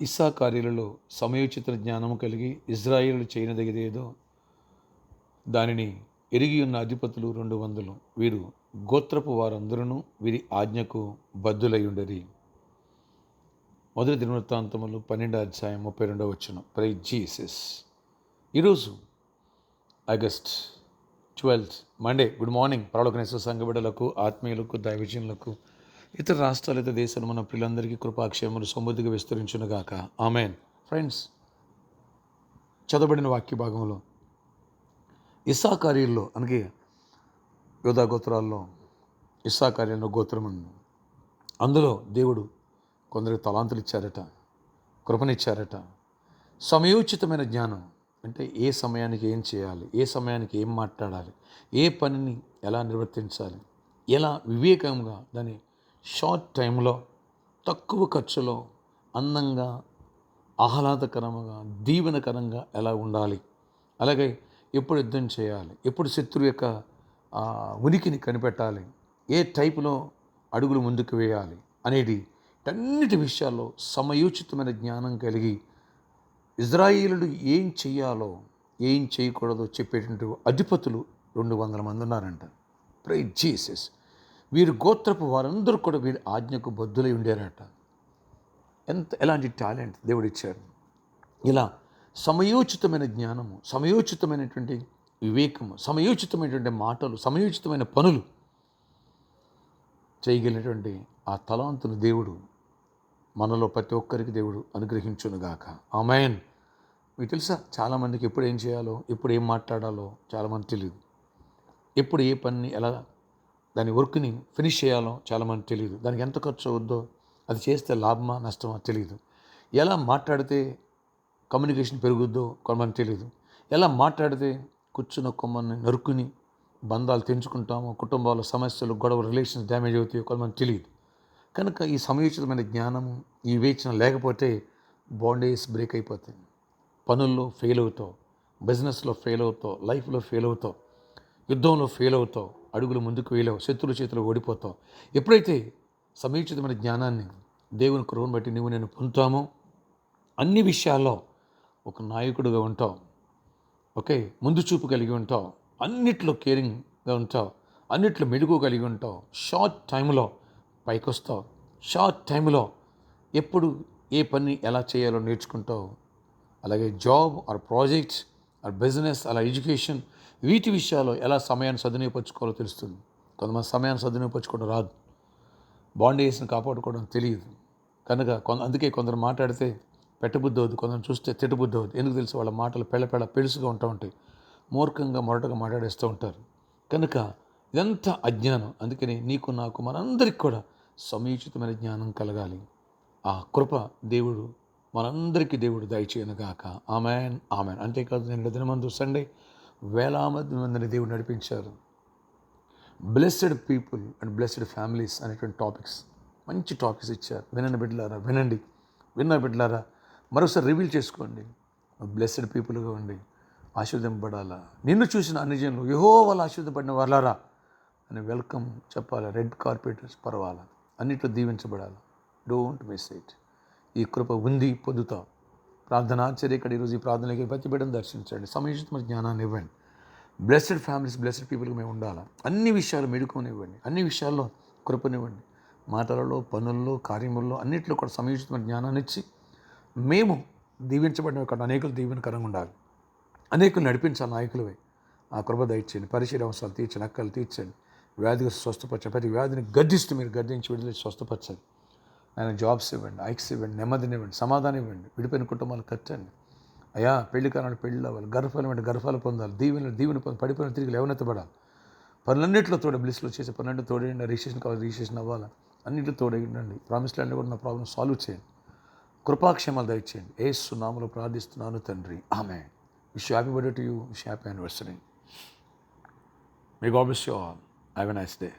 ఇస్సాకారీయులలో సమయోచిత జ్ఞానము కలిగి ఇజ్రాయేలు చేయనదగిదేదో దానిని ఎరిగి ఉన్న అధిపతులు 200. వీరు గోత్రపు వారందరూ వీరి ఆజ్ఞకు బద్దులై మొదటి దినవృత్తాంతములు 12:32. Praise Jesus. ఈరోజు ఆగస్ట్ 12 మండే. గుడ్ మార్నింగ్ పరలోకనేశ్వర సంఘ బిడ్డలకు, ఆత్మీయులకు, దైవజనులకు, ఇతర రాష్ట్రాలు, ఇతర దేశాలు మన పిల్లలందరికీ కృపాక్షేమములు సమృద్ధిగా విస్తరించునుగాక. ఆమెన్. ఫ్రెండ్స్, చదవబడిన వాక్య భాగంలో ఇస్సాకారీయుల్లో అనగా యోధా గోత్రాల్లో ఇస్సాకారీయుల్లో గోత్రం ఉంది. అందులో దేవుడు కొందరికి తలాంతులు ఇచ్చారట, కృపనిచ్చారట. సమయోచితమైన జ్ఞానం అంటే ఏ సమయానికి ఏం చేయాలి, ఏ సమయానికి ఏం మాట్లాడాలి, ఏ పనిని ఎలా నిర్వర్తించాలి, ఎలా వివేకంగా దాన్ని షార్ట్ టైంలో తక్కువ ఖర్చులో అందంగా, ఆహ్లాదకరంగా, దీవెనకరంగా ఎలా ఉండాలి, అలాగే ఎప్పుడు యుద్ధం చేయాలి, ఎప్పుడు శత్రువు యొక్క ఉనికిని కనిపెట్టాలి, ఏ టైపులో అడుగులు ముందుకు వేయాలి అనేది అన్నిటి విషయాల్లో సమయోచితమైన జ్ఞానం కలిగి ఇజ్రాయేలులు ఏం చేయాలో ఏం చేయకూడదో చెప్పేటువంటి అధిపతులు 200 మంది ఉన్నారంట. Praise Jesus. వీరి గోత్రపు వారందరూ కూడా వీరి ఆజ్ఞకు బద్దులై ఉండారట. ఎలాంటి టాలెంట్ దేవుడు ఇచ్చాడు. ఇలా సమయోచితమైన జ్ఞానము, సమయోచితమైనటువంటి వివేకము, సమయోచితమైనటువంటి మాటలు, సమయోచితమైన పనులు చేయగలిగినటువంటి ఆ తలాంతులు దేవుడు మనలో ప్రతి ఒక్కరికి దేవుడు అనుగ్రహించునుగాక. ఆమేన్. మీకు తెలుసా, చాలామందికి ఎప్పుడు ఏం చేయాలో, ఎప్పుడు ఏం మాట్లాడాలో చాలామంది తెలియదు. ఎప్పుడు ఏ పనిని ఎలా దాని వర్క్ని ఫినిష్ చేయాలో చాలామంది తెలియదు. దానికి ఎంత ఖర్చు అవుద్దో, అది చేస్తే లాభమా నష్టమా తెలియదు. ఎలా మాట్లాడితే కమ్యూనికేషన్ పెరుగుద్దో కొంతమంది తెలియదు. ఎలా మాట్లాడితే కూర్చున్న కొమ్మని నరుకుని బంధాలు తెంచుకుంటామో, కుటుంబాల సమస్యలు, గొడవ, రిలేషన్స్ డ్యామేజ్ అవుతాయో కొంతమంది తెలియదు. కనుక ఈ సమయోచితమైన జ్ఞానము, ఈ వివేచన లేకపోతే బాండేజ్ బ్రేక్ అయిపోతాయి. పనుల్లో ఫెయిల్ అవుతావు, బిజినెస్లో ఫెయిల్ అవుతావు, లైఫ్లో ఫెయిల్ అవుతావు, యుద్ధంలో ఫెయిల్ అవుతావు, అడుగులు ముందుకు వేయలేవు, శత్రువుల చేతిలో ఓడిపోతావు. ఎప్పుడైతే సమయోచితమైన జ్ఞానాన్ని దేవుని కృపను బట్టి నువ్వు నేను పొందుతామో అన్ని విషయాల్లో ఒక నాయకుడిగా ఉంటావు. ఓకే, ముందు చూపు కలిగి ఉంటావు, అన్నిట్లో కేరింగ్గా ఉంటావు, అన్నిట్లో మెడుగు కలిగి ఉంటావు, షార్ట్ టైంలో పైకి వస్తావు, షార్ట్ టైంలో ఎప్పుడు ఏ పని ఎలా చేయాలో నేర్చుకుంటావు. అలాగే job or projects or business, అలా ఎడ్యుకేషన్, వీటి విషయాల్లో ఎలా సమయాన్ని సద్వినియోగపరచుకోవాలో తెలుస్తుంది. కొంతమంది సమయాన్ని సద్వినియోగపరచుకోవడం రాదు, బాండేజ్ని కాపాడుకోవడం తెలియదు. కనుక అందుకే కొందరు మాట్లాడితే పెట్టబుద్ధి అవుద్ది, కొందరు చూస్తే తిట్టబుద్ధి అవుద్ది. ఎందుకు తెలుసు? వాళ్ళ మాటలు పెళుసుగా ఉంటూ ఉంటాయి, మూర్ఖంగా మొరటగా మాట్లాడేస్తూ ఉంటారు. కనుక ఇదంతా అజ్ఞానం. అందుకని నీకు, నాకు, మనందరికి కూడా సమయోచితమైన జ్ఞానం కలగాలి. ఆ కృప దేవుడు మనందరికీ దేవుడు దయచేయనుగాక. Amen, amen. అంతేకాదు, నేను దినమందు సండే వేలాది మందిని దేవుడు నడిపించారు. Blessed people and blessed families అనేటువంటి టాపిక్స్, మంచి టాపిక్స్ ఇచ్చారు. వినండి బిడ్డలారా, వినండి. విన్న బిడ్డలారా, మరోసారి రివీల్ చేసుకోండి. బ్లెస్డ్ పీపుల్గా ఉండి ఆశీర్వదింపబడాలా. నిన్ను చూసిన అన్ని జనులు యెహోవాలో ఆశీర్వదింపబడిన వాళ్ళారా అని వెల్కమ్ చెప్పాలి. రెడ్ కార్పెట్స్ పరవాలా, అన్నిట్లో దీవించబడాలి. Don't miss it. ఈ కృప ఉంది, పొందుతాం. ప్రార్థన ఆశ్చర్యకడ ఈరోజు ఈ ప్రార్థనకి ప్రతి బిడ్డను దర్శించండి. సమయోచితమైన జ్ఞానాన్ని ఇవ్వండి. బ్లెస్డ్ ఫ్యామిలీస్, బ్లెస్డ్ పీపుల్కి మేము ఉండాలి. అన్ని విషయాలు మెడుకోనివ్వండి, అన్ని విషయాల్లో కృపనివ్వండి. మాటలలో, పనుల్లో, కార్యముల్లో అన్నింటిలో కూడా సమయోచితమైన జ్ఞానాన్ని ఇచ్చి మేము దీవించబడిన ఒక అనేకులు దీవెనకరంగా ఉండాలి. అనేకులు నడిపించాలి నాయకులవై. ఆ కృప దయచేయండి. పరిశీలన అవసరాలు తీర్చండి, అక్కలు తీర్చండి. వ్యాధిగా స్వస్థపరచండి. ప్రతి వ్యాధిని గద్దిస్తూ మీరు గద్దించి విడుదల స్వస్థపరచండి. ఆయన జాబ్స్ ఇవ్వండి, ఐక్స్ ఇవ్వండి, నెమ్మదిని ఇవ్వండి, సమాధానం ఇవ్వండి. విడిపోయిన కుటుంబాలు కట్టండి. అయ్యా, పెళ్లి కాలంలో పెళ్ళి అవ్వాలి, గర్భఫలం అంటే గర్భాలు పొందాలి, దీవెన పొంది పడిపోయిన తిరిగి లేవనెత్తబడాలి. పనులన్నింటిలో తోడ బ్లిస్లో చేసే పనులన్నీ తోడేయండి. రిజిస్ట్రేషన్ కావాలి, రిజిస్ట్రేషన్ అవ్వాలి, అన్నింటిలో తోడేయండి. ప్రామిస్ ల్యాండ్లో కూడా నా ప్రాబ్లమ్ సాల్వ్ చేయండి. కృపాక్షేమాలు దయచేయండి. యేసు నామములో ప్రార్థిస్తున్నాను తండ్రి, ఆమేన్. Wish happy birthday to you. Wish happy anniversary. May God bless you all. Have a nice day.